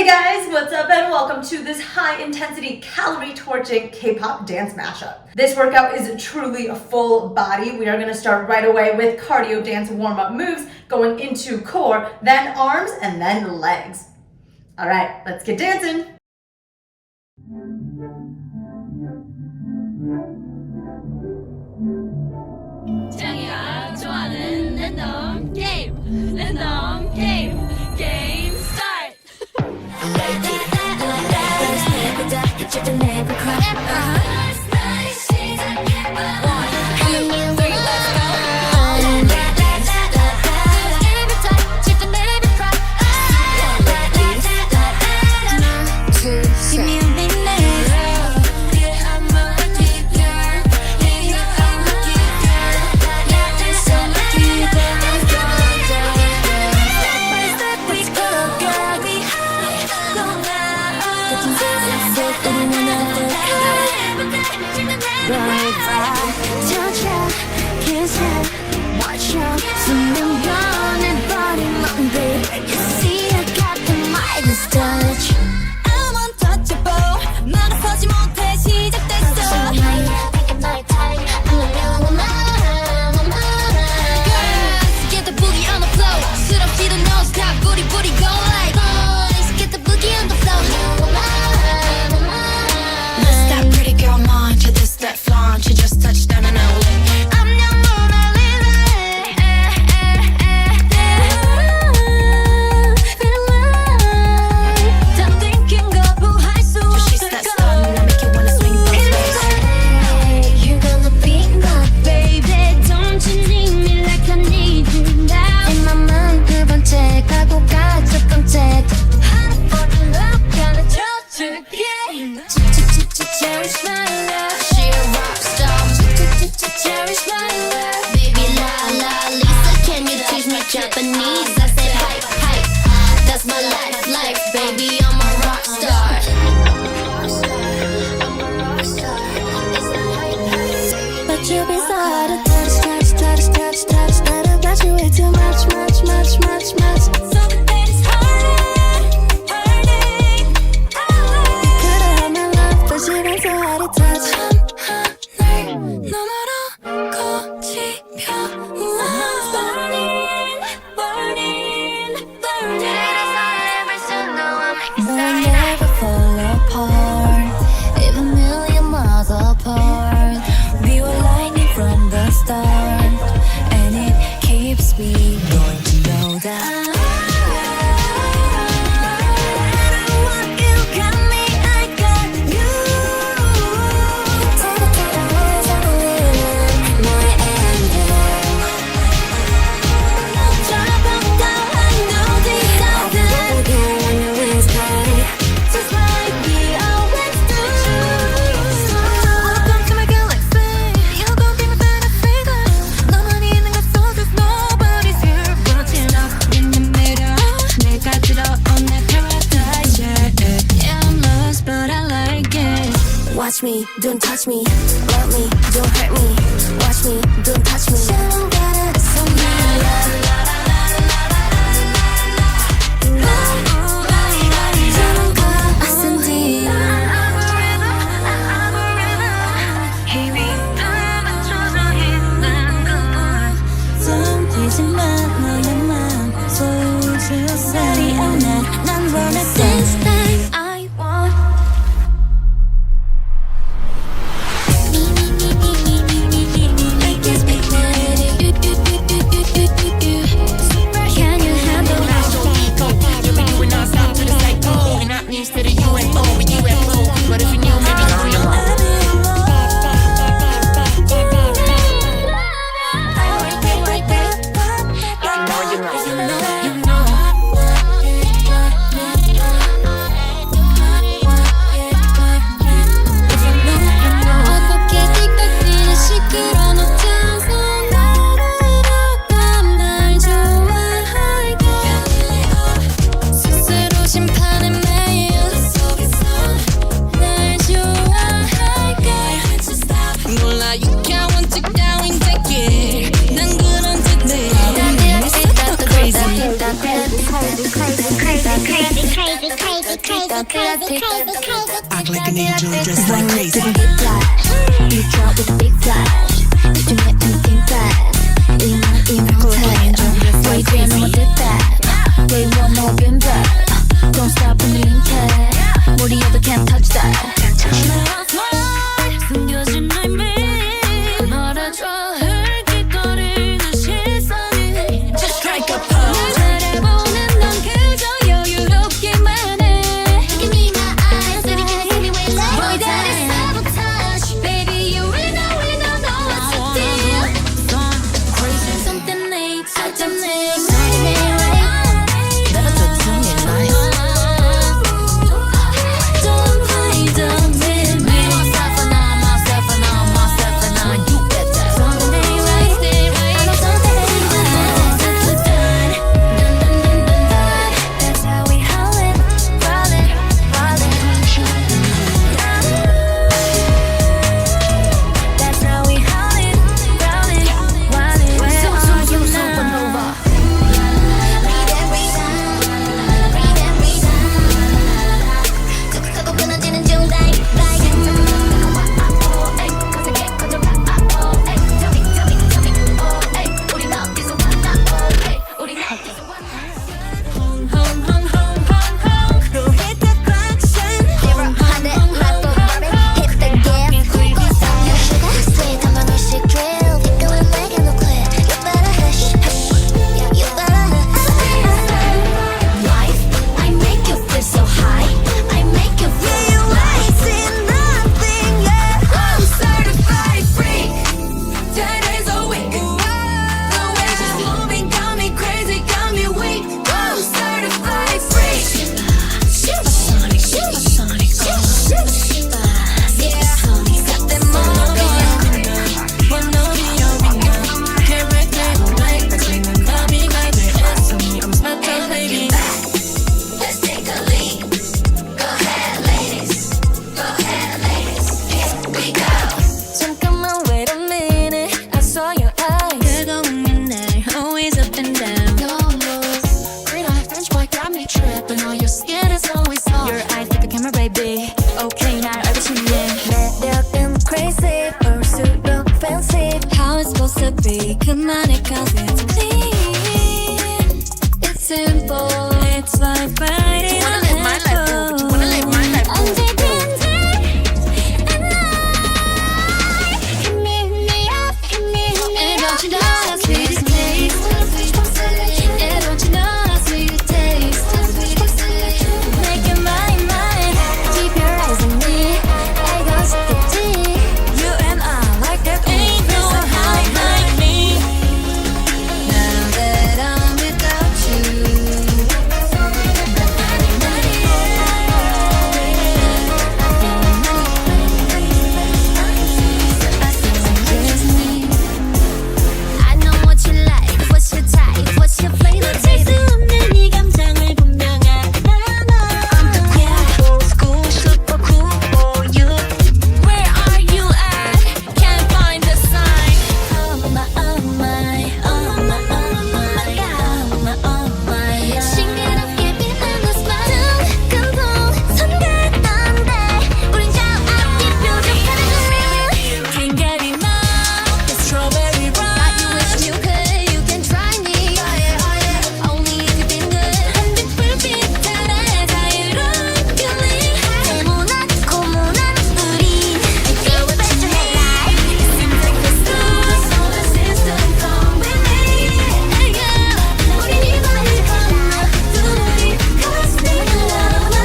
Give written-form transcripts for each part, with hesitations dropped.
Hey guys, what's up and welcome to this high-intensity calorie-torching K-pop dance mashup. This workout is truly a full body. We are going to start right away with cardio dance warm-up moves, going into core, then arms, and then legs. All right, let's get dancing. 장이가 좋아하는 랜덤 게임, 랜덤 게임, 게임 스타트. Japanese, I say hype, hype. That's my life, baby. I'm a rock star. But you be so hard to touch. But you way too much. So the pain is hurting. Could've had my love, but you been so hard to touch. Watch me, don't touch me. Love me, don't hurt me. Watch me, don't touch me. Don't gotta listen to me. Act like an angel, dressed like crazy. You drop with a big flash. You make me think fast. Wait, they know what did that. They want more than that. Don't stop when you care. What the other can't touch that. 숨겨진 nightmare. 말아줘 흘깃거리는 시선이. Just strike a pose. 바라보는 넌 그저 여유롭기만 해. Give me my eyes, baby, can I see me with love? Boy, that is sabotage. Baby, you really know what's the deal. Crazy. Something ain't, something ain't right. Never took to me nice. Don't play dumb with me. Myself and I, you bet that. Something ain't right. I know something ain't right. That's how we rollin'. That's how we rollin'. Where are you now? 툭하고 끊어지는 중간. 잠깐만, wait a minute. I saw your eyes. 뜨거운 날, always up and down. Green eye French boy got me tripping. All your skin is always on. Your eyes like a camera, baby. Okay, 날 알고 싶네. 매력은 crazy, 볼수록 fancy. How it's supposed to be. 그만해, 'cause it's clean. It's simple. It's like biting on an apple. 언제든지 and don't you know how sweet it tastes? And don't you know how sweet it tastes? Make your mind mine. Keep your eyes on me. 알고 싶겠지? You and I like that. Ain't no one like me. Now that I'm without you. I know what you like, what's your type, what's your flavor, baby. 수 없는 이 감정을 분명하잖아. I'm the cool, old school, super cool for you. Where are you at? Can't find the sign. Oh my, oh my, oh my, oh my, oh my. 싱그럽게 빛나는 smile. 두근거운 손끝한데 우린 저 앞뒤 뾰족한 눈. Can't get enough. The strawberry Got you wish you could, you can try me. Only if you've been good. 한빛 불빛들의 자유로운 feeling. 네모난 고문한 우린 Girl, what you like? It seems like the solar system come with me. Hey girl, 우린 이번에 건너 둘이 Cause we're in love.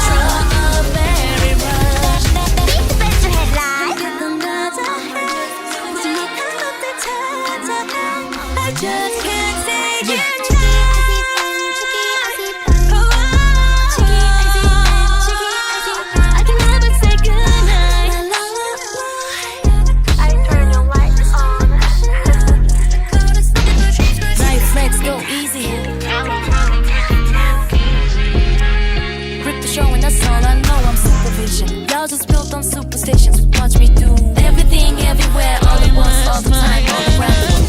strawberry rush. Beat the best you had like. 느꼈던 가자 지목한 것들 찾아가. I just can't say it. I can never say goodnight. I turn your lights on. Right flex, go easy. Rip the show and that's all I know. I'm supervision. Y'all just built on superstitions. Watch me do everything, everywhere, all at once, all the time, all around the world.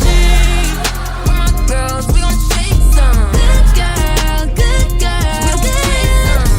Girls, we gon' take some. Good girl, good girl. We'll take some.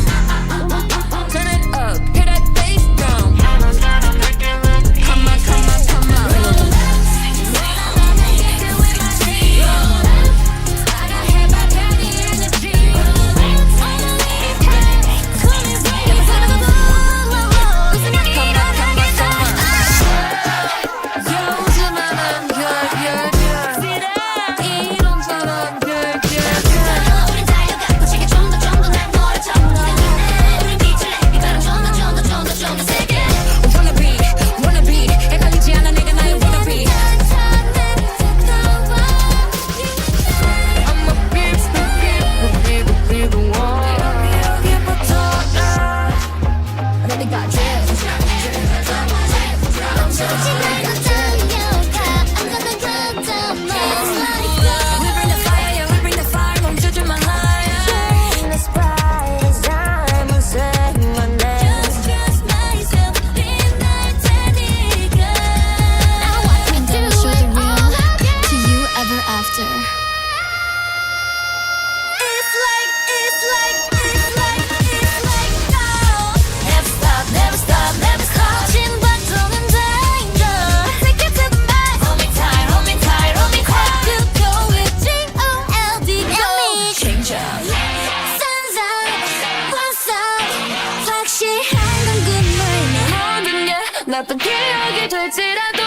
나쁜 기억이 될지라도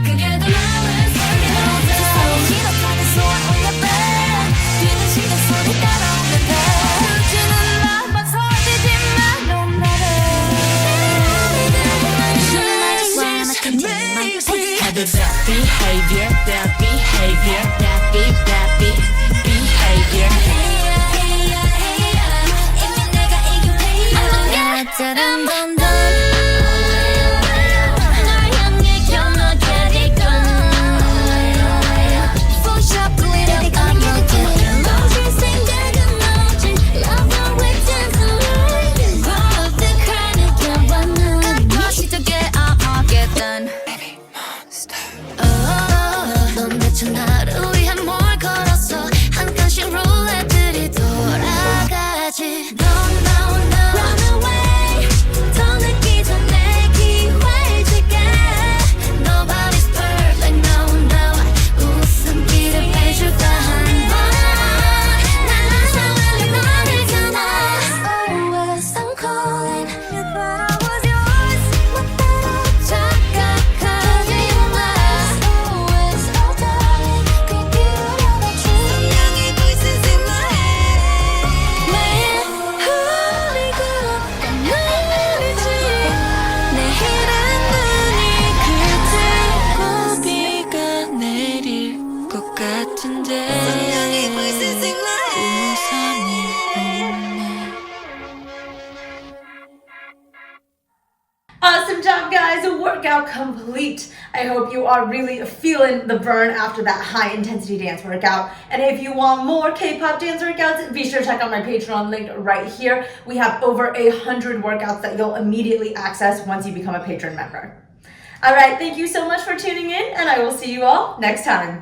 그게 더 나을 설계로 세상에 지독하게 쏘아올려봐 뛰는 시간 소리 따라오면 돼 눈치는 나만 서지지만 넌 나를 I just wanna continue my pace Have that behavior, that behavior, that behavior. 이미 내가 이긴 player 짠짠짠짠 널 향해 견뎌내리건 Push up glitter I'm 멈출 생각은 없지 Love her with dancing Part of the crowd 느껴봤는 다시 또 get done 넌 대체 나를 위해 뭘 걸었어 한 칸씩 룰렛들이 돌아가지 No no no Run away 더 늦기 전에 기회를 줄게 Nobody's perfect no no 웃음기를 빼줄까 한번 날아서 వెళ్ళి 너를 전화 Always I'm calling You thought I was yours 멋대로 착각하지 마 Always oh darling 그 기울여다 줄 분명히 voices in my head 매일 흘리고 날리지 내일은 눈이 그치고 비가 내릴 것 같은데 분명히 voices in my head 우산이 없네 Awesome job, guys. Workout complete. I hope you are really feeling the burn after that high intensity dance workout. And if you want more K-pop dance workouts, be sure to check out my Patreon link right here. We have over 100 workouts that you'll immediately access once you become a patron member. All right, thank you so much for tuning in, and I will see you all next time.